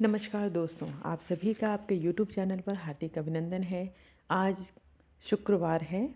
नमस्कार दोस्तों, आप सभी का आपके YouTube चैनल पर हार्दिक अभिनंदन है। आज शुक्रवार है,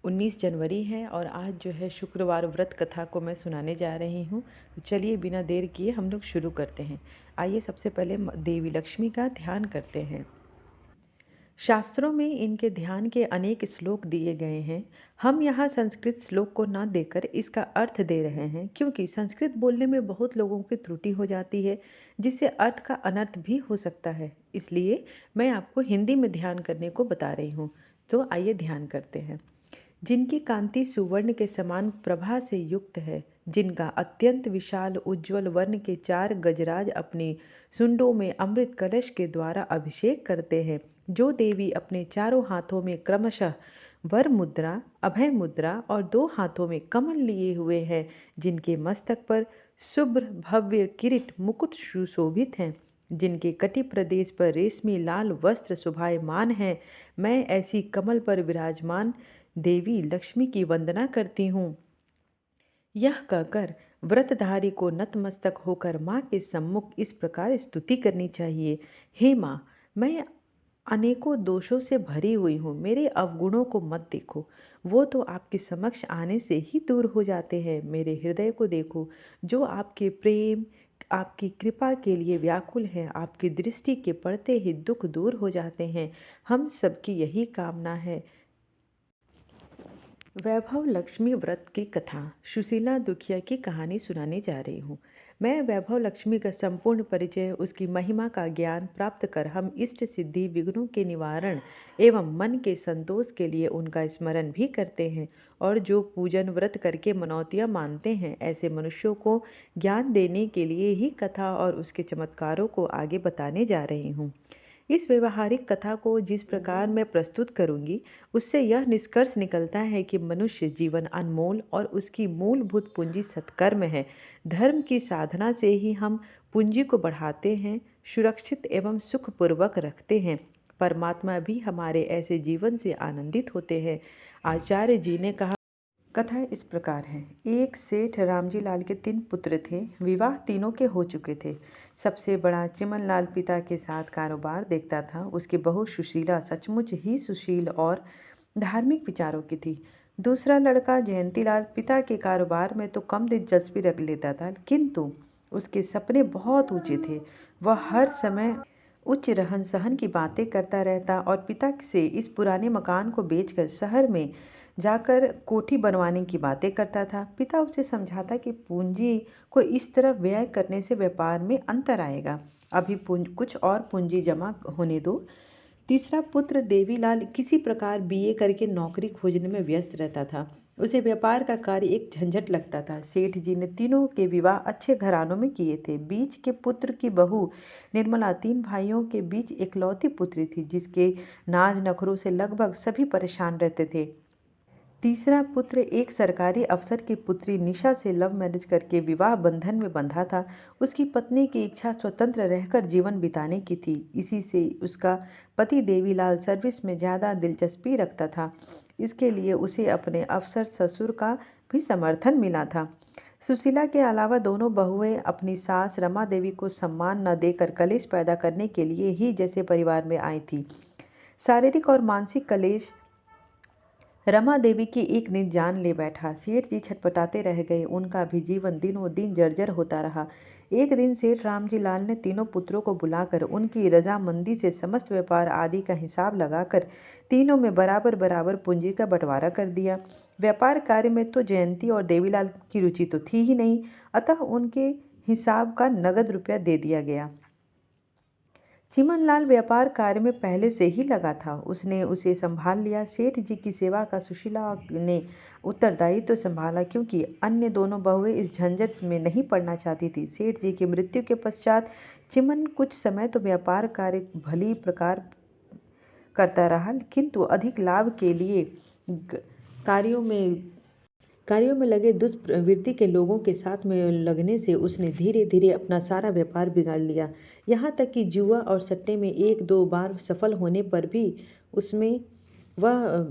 19 जनवरी है और आज जो है शुक्रवार व्रत कथा को मैं सुनाने जा रही हूँ। तो चलिए बिना देर किए हम लोग शुरू करते हैं। आइए सबसे पहले देवी लक्ष्मी का ध्यान करते हैं। शास्त्रों में इनके ध्यान के अनेक श्लोक दिए गए हैं। हम यहाँ संस्कृत श्लोक को न देकर इसका अर्थ दे रहे हैं, क्योंकि संस्कृत बोलने में बहुत लोगों की त्रुटि हो जाती है, जिससे अर्थ का अनर्थ भी हो सकता है। इसलिए मैं आपको हिंदी में ध्यान करने को बता रही हूँ। तो आइए ध्यान करते हैं। जिनकी कांति सुवर्ण के समान प्रभा से युक्त है, जिनका अत्यंत विशाल उज्ज्वल वर्ण के 4 गजराज अपनी सुंडों में अमृत कलश के द्वारा अभिषेक करते हैं, जो देवी अपने चारों हाथों में क्रमशः वर मुद्रा, अभय मुद्रा और 2 हाथों में कमल लिए हुए हैं, जिनके मस्तक पर शुभ्र भव्य किरीट मुकुट सुशोभित हैं, जिनके कटि प्रदेश पर रेशमी लाल वस्त्र शोभायमान है, मैं ऐसी कमल पर विराजमान देवी लक्ष्मी की वंदना करती हूँ। यह कहकर व्रतधारी को नतमस्तक होकर माँ के सम्मुख इस प्रकार स्तुति करनी चाहिए। हे माँ, मैं अनेकों दोषों से भरी हुई हूँ, मेरे अवगुणों को मत देखो, वो तो आपके समक्ष आने से ही दूर हो जाते हैं। मेरे हृदय को देखो, जो आपके प्रेम, आपकी कृपा के लिए व्याकुल है। आपकी दृष्टि के पड़ते ही दुख दूर हो जाते हैं। हम सबकी यही कामना है। वैभव लक्ष्मी व्रत की कथा। सुशीला दुखिया की कहानी सुनाने जा रही हूँ। मैं वैभव लक्ष्मी का संपूर्ण परिचय, उसकी महिमा का ज्ञान प्राप्त कर हम इष्ट सिद्धि, विघ्नों के निवारण एवं मन के संतोष के लिए उनका स्मरण भी करते हैं, और जो पूजन व्रत करके मनौतियाँ मानते हैं, ऐसे मनुष्यों को ज्ञान देने के लिए ही कथा और उसके चमत्कारों को आगे बताने जा रही हूँ। इस व्यवहारिक कथा को जिस प्रकार मैं प्रस्तुत करूंगी, उससे यह निष्कर्ष निकलता है कि मनुष्य जीवन अनमोल और उसकी मूलभूत पूंजी सत्कर्म है। धर्म की साधना से ही हम पूंजी को बढ़ाते हैं, सुरक्षित एवं सुखपूर्वक रखते हैं। परमात्मा भी हमारे ऐसे जीवन से आनंदित होते हैं। आचार्य जी ने कहा, कथा इस प्रकार है। एक सेठ रामजी लाल के 3 पुत्र थे। विवाह तीनों के हो चुके थे। सबसे बड़ा चिमन लाल पिता के साथ कारोबार देखता था। उसकी बहू सुशीला सचमुच ही सुशील और धार्मिक विचारों की थी। दूसरा लड़का जयंती लाल पिता के कारोबार में तो कम दिलचस्पी रख लेता था, किंतु उसके सपने बहुत ऊंचे थे। वह हर समय उच्च रहन सहन की बातें करता रहता और पिता से इस पुराने मकान को बेचकर शहर में जाकर कोठी बनवाने की बातें करता था। पिता उसे समझाता कि पूंजी को इस तरह व्यय करने से व्यापार में अंतर आएगा, अभी कुछ और पूंजी जमा होने दो। तीसरा पुत्र देवीलाल किसी प्रकार बीए करके नौकरी खोजने में व्यस्त रहता था। उसे व्यापार का कार्य एक झंझट लगता था। सेठ जी ने तीनों के विवाह अच्छे घरानों में किए थे। बीच के पुत्र की बहू निर्मला 3 भाइयों के बीच इकलौती पुत्री थी, जिसके नाज नखरों से लगभग सभी परेशान रहते थे। तीसरा पुत्र एक सरकारी अफसर की पुत्री निशा से लव मैरिज करके विवाह बंधन में बंधा था। उसकी पत्नी की इच्छा स्वतंत्र रहकर जीवन बिताने की थी। इसी से उसका पति देवीलाल सर्विस में ज़्यादा दिलचस्पी रखता था। इसके लिए उसे अपने अफसर ससुर का भी समर्थन मिला था। सुशीला के अलावा दोनों बहुएं अपनी सास रमा देवी को सम्मान न देकर कलेश पैदा करने के लिए ही जैसे परिवार में आई थी। शारीरिक और मानसिक कलेश रमा देवी की एक दिन जान ले बैठा। सेठ जी छटपटाते रह गए। उनका भी जीवन दिनों दिन जर्जर होता रहा। एक दिन सेठ रामजी लाल ने तीनों पुत्रों को बुलाकर उनकी रजामंदी से समस्त व्यापार आदि का हिसाब लगाकर तीनों में बराबर बराबर पूंजी का बंटवारा कर दिया। व्यापार कार्य में तो जयंती और देवीलाल की रुचि तो थी ही नहीं, अतः उनके हिसाब का नगद रुपया दे दिया गया। चिमनलाल व्यापार कार्य में पहले से ही लगा था। उसने उसे संभाल लिया। सेठ जी की सेवा का सुशीला ने उत्तरदायित्व तो संभाला, क्योंकि अन्य दोनों बहुएं इस झंझट में नहीं पड़ना चाहती थी। सेठ जी की मृत्यु के पश्चात चिमन कुछ समय तो व्यापार कार्य भली प्रकार करता रहा, किंतु अधिक लाभ के लिए कार्यों में कार्यों में लगे दुष्प्रवृत्ति के लोगों के साथ में लगने से उसने धीरे धीरे अपना सारा व्यापार बिगाड़ लिया। यहाँ तक कि जुआ और सट्टे में 1-2 बार सफल होने पर भी उसमें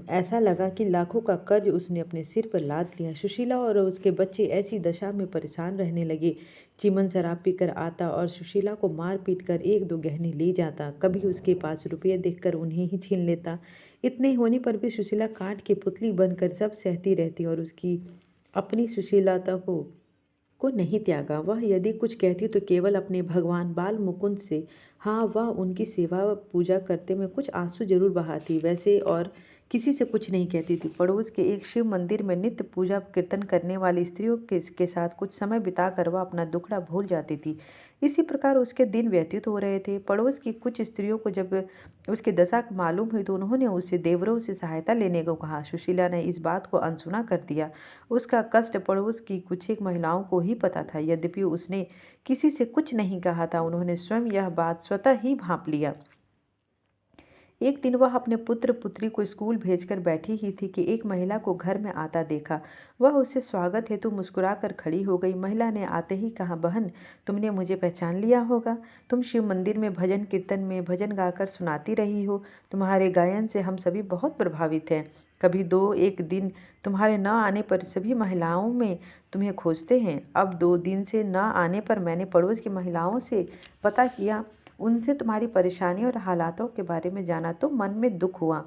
ऐसा लगा कि लाखों का कर्ज उसने अपने सिर पर लाद लिया। सुशीला और उसके बच्चे ऐसी दशा में परेशान रहने लगे। चिमन शराब पीकर आता और सुशीला को मार पीट कर एक दो गहने ले जाता। कभी उसके पास रुपये देखकर उन्हें ही छीन लेता। इतने होने पर भी सुशीला काठ की पुतली बनकर सब सहती रहती और उसकी अपनी सुशीलता को नहीं त्यागा। वह यदि कुछ कहती तो केवल अपने भगवान बाल मुकुंद से। हाँ, वह उनकी सेवा पूजा करते में कुछ आंसू जरूर बहाती, वैसे और किसी से कुछ नहीं कहती थी। पड़ोस के एक शिव मंदिर में नित्य पूजा कीर्तन करने वाली स्त्रियों के साथ कुछ समय बिताकर वह अपना दुखड़ा भूल जाती थी। इसी प्रकार उसके दिन व्यतीत हो रहे थे। पड़ोस की कुछ स्त्रियों को जब उसकी दशा मालूम हुई तो उन्होंने उससे देवरों से सहायता लेने को कहा। सुशीला ने इस बात को अनसुना कर दिया। उसका कष्ट पड़ोस की कुछ एक महिलाओं को ही पता था। यद्यपि उसने किसी से कुछ नहीं कहा था, उन्होंने स्वयं यह बात स्वतः ही भांप लिया। एक दिन वह अपने पुत्र पुत्री को स्कूल भेजकर बैठी ही थी कि एक महिला को घर में आता देखा। वह उससे स्वागत हेतु मुस्कुराकर खड़ी हो गई। महिला ने आते ही कहा, बहन, तुमने मुझे पहचान लिया होगा। तुम शिव मंदिर में भजन कीर्तन में भजन गाकर सुनाती रही हो। तुम्हारे गायन से हम सभी बहुत प्रभावित हैं। कभी दो एक दिन तुम्हारे न आने पर सभी महिलाओं में तुम्हें खोजते हैं। अब 2 दिन से न आने पर मैंने पड़ोस की महिलाओं से पता किया, उनसे तुम्हारी परेशानी और हालातों के बारे में जाना तो मन में दुख हुआ।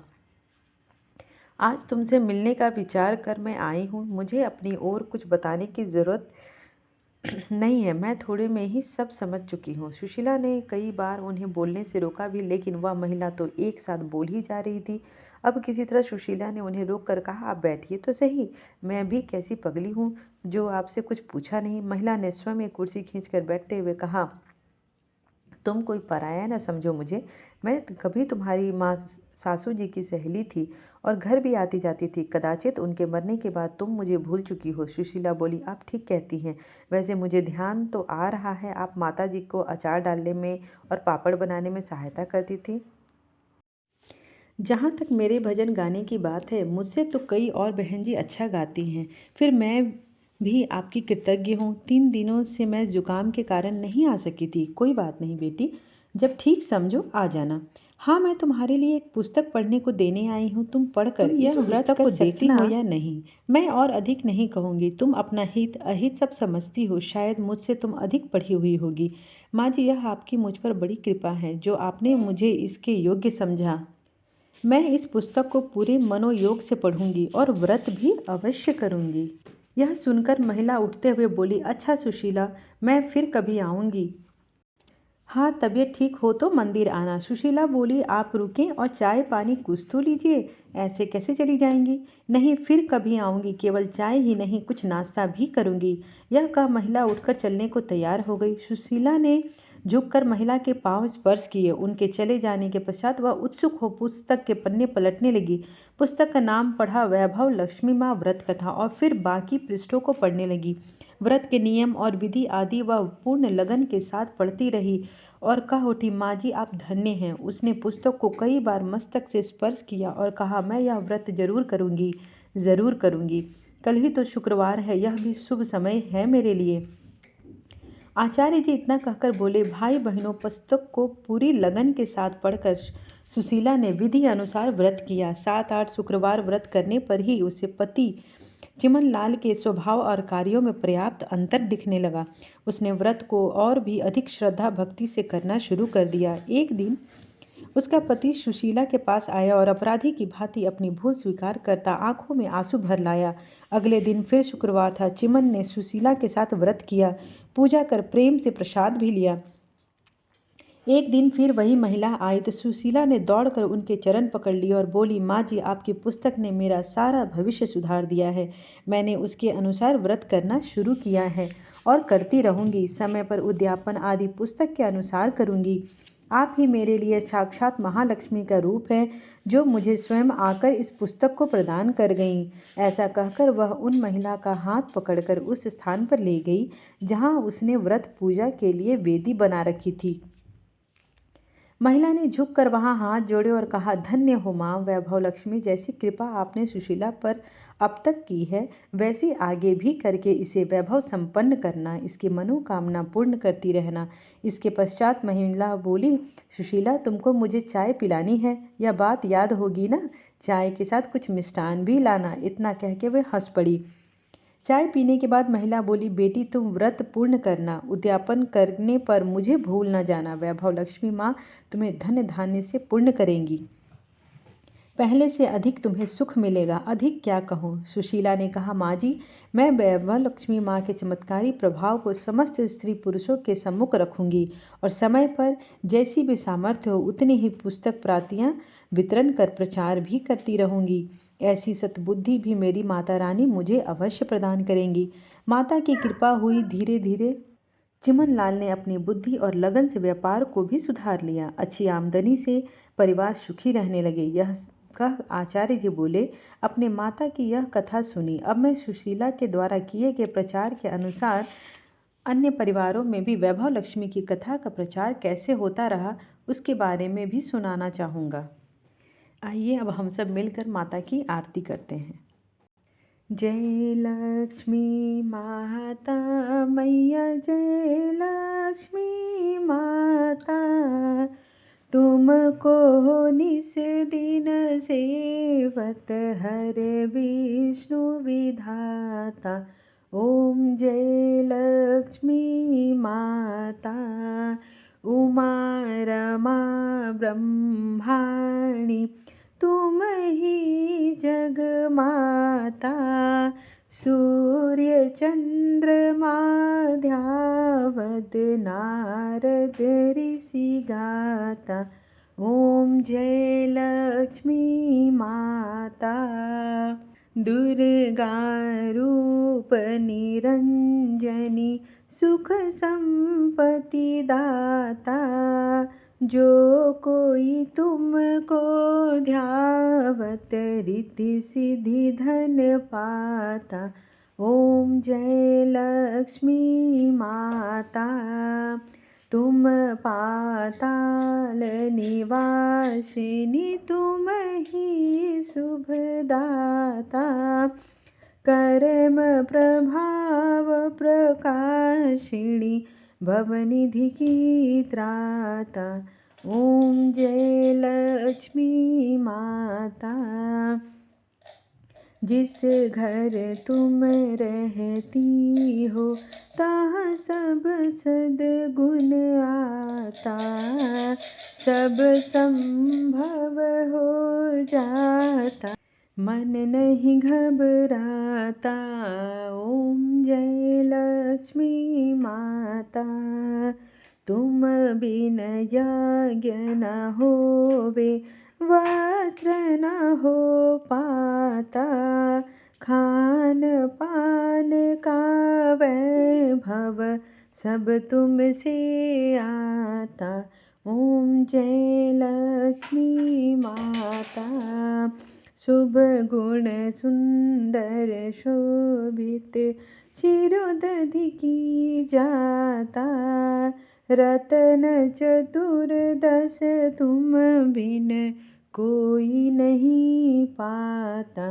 आज तुमसे मिलने का विचार कर मैं आई हूँ। मुझे अपनी ओर कुछ बताने की ज़रूरत नहीं है, मैं थोड़े में ही सब समझ चुकी हूँ। सुशीला ने कई बार उन्हें बोलने से रोका भी, लेकिन वह महिला तो एक साथ बोल ही जा रही थी। अब किसी तरह सुशीला ने उन्हें रोक कर कहा, आप बैठिए तो सही, मैं भी कैसी पगली हूँ जो आपसे कुछ पूछा नहीं। महिला ने स्वयं एक कुर्सी खींचकर बैठते हुए कहा, तुम कोई पराया न समझो मुझे। मैं कभी तुम्हारी माँ सासू जी की सहेली थी और घर भी आती जाती थी। कदाचित उनके मरने के बाद तुम मुझे भूल चुकी हो। सुशीला बोली, आप ठीक कहती हैं। वैसे मुझे ध्यान तो आ रहा है, आप माता जी को अचार डालने में और पापड़ बनाने में सहायता करती थी। जहाँ तक मेरे भजन गाने की बात है, मुझसे तो कई और बहन जी अच्छा गाती हैं। फिर मैं भी आपकी कृतज्ञ हूँ। 3 दिनों से मैं जुकाम के कारण नहीं आ सकी थी। कोई बात नहीं बेटी, जब ठीक समझो आ जाना। हाँ, मैं तुम्हारे लिए एक पुस्तक पढ़ने को देने आई हूँ। तुम पढ़कर यह पुस्तक को देखना हो या नहीं, मैं और अधिक नहीं कहूँगी। तुम अपना हित अहित सब समझती हो, शायद मुझसे तुम अधिक पढ़ी हुई होगी। माँ जी, यह आपकी मुझ पर बड़ी कृपा है जो आपने मुझे इसके योग्य समझा। मैं इस पुस्तक को पूरे मनोयोग से पढ़ूंगी और व्रत भी अवश्य करूंगी। यह सुनकर महिला उठते हुए बोली, अच्छा सुशीला, मैं फिर कभी आऊंगी। हाँ, तबीयत ठीक हो तो मंदिर आना। सुशीला बोली, आप रुकें और चाय पानी कुछ तो लीजिए, ऐसे कैसे चली जाएंगी। नहीं, फिर कभी आऊंगी, केवल चाय ही नहीं कुछ नाश्ता भी करूंगी। यह कह महिला उठकर चलने को तैयार हो गई। सुशीला ने झुककर महिला के पांव स्पर्श किए। उनके चले जाने के पश्चात वह उत्सुक हो पुस्तक के पन्ने पलटने लगी। पुस्तक का नाम पढ़ा, वैभव लक्ष्मी माँ व्रत कथा, और फिर बाकी पृष्ठों को पढ़ने लगी। व्रत के नियम और विधि आदि वह पूर्ण लगन के साथ पढ़ती रही और कह उठी, माँ जी आप धन्य हैं। उसने पुस्तक को कई बार मस्तक से स्पर्श किया और कहा, मैं यह व्रत जरूर करूँगी, ज़रूर करूँगी। कल ही तो शुक्रवार है, यह भी शुभ समय है मेरे लिए। आचार्य जी इतना कहकर बोले, भाई बहनों, पुस्तक को पूरी लगन के साथ पढ़कर सुशीला ने विधि अनुसार व्रत किया। 7-8 शुक्रवार व्रत करने पर ही उसे पति चिमन लाल के स्वभाव और कार्यों में पर्याप्त अंतर दिखने लगा। उसने व्रत को और भी अधिक श्रद्धा भक्ति से करना शुरू कर दिया। एक दिन उसका पति सुशीला के पास आया और अपराधी की भांति अपनी भूल स्वीकार करता आंखों में आंसू भर लाया। अगले दिन फिर शुक्रवार था। चिमन ने सुशीला के साथ व्रत किया, पूजा कर प्रेम से प्रसाद भी लिया। एक दिन फिर वही महिला आई तो सुशीला ने दौड़कर उनके चरण पकड़ लिए और बोली, माँ जी आपकी पुस्तक ने मेरा सारा भविष्य सुधार दिया है। मैंने उसके अनुसार व्रत करना शुरू किया है और करती रहूँगी। समय पर उद्यापन आदि पुस्तक के अनुसार करूँगी। आप ही मेरे लिए साक्षात महालक्ष्मी का रूप है जो मुझे स्वयं आकर इस पुस्तक को प्रदान कर गईं। ऐसा कहकर वह उन महिला का हाथ पकड़कर उस स्थान पर ले गई जहाँ उसने व्रत पूजा के लिए वेदी बना रखी थी। महिला ने झुककर वहां हाथ जोड़े और कहा, धन्य हो माँ वैभव लक्ष्मी, जैसी कृपा आपने सुशीला पर अब तक की है वैसी आगे भी करके इसे वैभव संपन्न करना, इसकी मनोकामना पूर्ण करती रहना। इसके पश्चात महिला बोली, सुशीला तुमको मुझे चाय पिलानी है, यह बात याद होगी ना, चाय के साथ कुछ मिष्ठान भी लाना। इतना कह के वे हंस पड़ी। चाय पीने के बाद महिला बोली, बेटी तुम व्रत पूर्ण करना, उद्यापन करने पर मुझे भूल न जाना। वैभव लक्ष्मी माँ तुम्हें धन धान्य से पूर्ण करेंगी, पहले से अधिक तुम्हें सुख मिलेगा। अधिक क्या कहूँ। सुशीला ने कहा, माँ जी मैं वैभव लक्ष्मी माँ के चमत्कारी प्रभाव को समस्त स्त्री पुरुषों के सम्मुख रखूंगी और समय पर जैसी भी सामर्थ्य हो उतनी ही पुस्तक प्रातियाँ वितरण कर प्रचार भी करती रहूंगी। ऐसी सतबुद्धि भी मेरी माता रानी मुझे अवश्य प्रदान करेंगी। माता की कृपा हुई। धीरे धीरे चिमन लाल ने अपनी बुद्धि और लगन से व्यापार को भी सुधार लिया। अच्छी आमदनी से परिवार सुखी रहने लगे। यह कह आचार्य जी बोले, अपने माता की यह कथा सुनी, अब मैं सुशीला के द्वारा किए गए प्रचार के अनुसार अन्य परिवारों में भी वैभव लक्ष्मी की कथा का प्रचार कैसे होता रहा उसके बारे में भी सुनाना चाहूँगा। आइए अब हम सब मिलकर माता की आरती करते हैं। जय लक्ष्मी माता मैया, जय लक्ष्मी माता, तुमको निस दिन सेवत हर विष्णु विधाता। ओम जय लक्ष्मी माता, उमा रमा ब्रह्माणी, तुम ही जग माता। सूर्य चंद्रमा ध्यावत नारद ऋषि गाता। ओम जय लक्ष्मी माता, दुर्गा रूप निरंजनी, सुख संपत्ति दाता। जो कोई तुमको ध्यावत रिद्धि सिद्धि धन पाता। ओम जय लक्ष्मी माता, तुम पाताल निवासिनी, तुम ही शुभदाता। कर्म प्रभाव प्रकाशिनी, भवनिधि की त्राता। ओम जय लक्ष्मी माता, जिस घर तुम रहती हो तहाँ सब सद्गुण आता, सब संभव हो जाता, मन नहीं घबराता। ओम जय लक्ष्मी माता, तुम बिन यज्ञ न होवे, वस्त्र न हो पाता, खान पान का वैभव सब तुमसे आता। ओम जय लक्ष्मी माता, शुभ गुण सुंदर शोभित, चिरदधि की जाता। रतन चतुर्दश तुम बिन कोई नहीं पाता।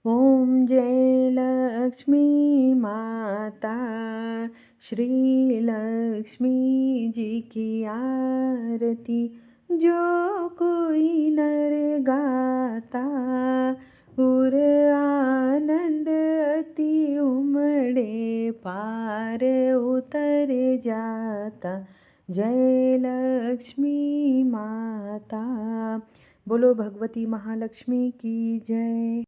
ओम जय लक्ष्मी माता, श्री लक्ष्मी जी की आरती जो कोई नर गाता। उर आनंद अति उमड़े, पार उतर जाता। जय लक्ष्मी माता। बोलो भगवती महालक्ष्मी की जय।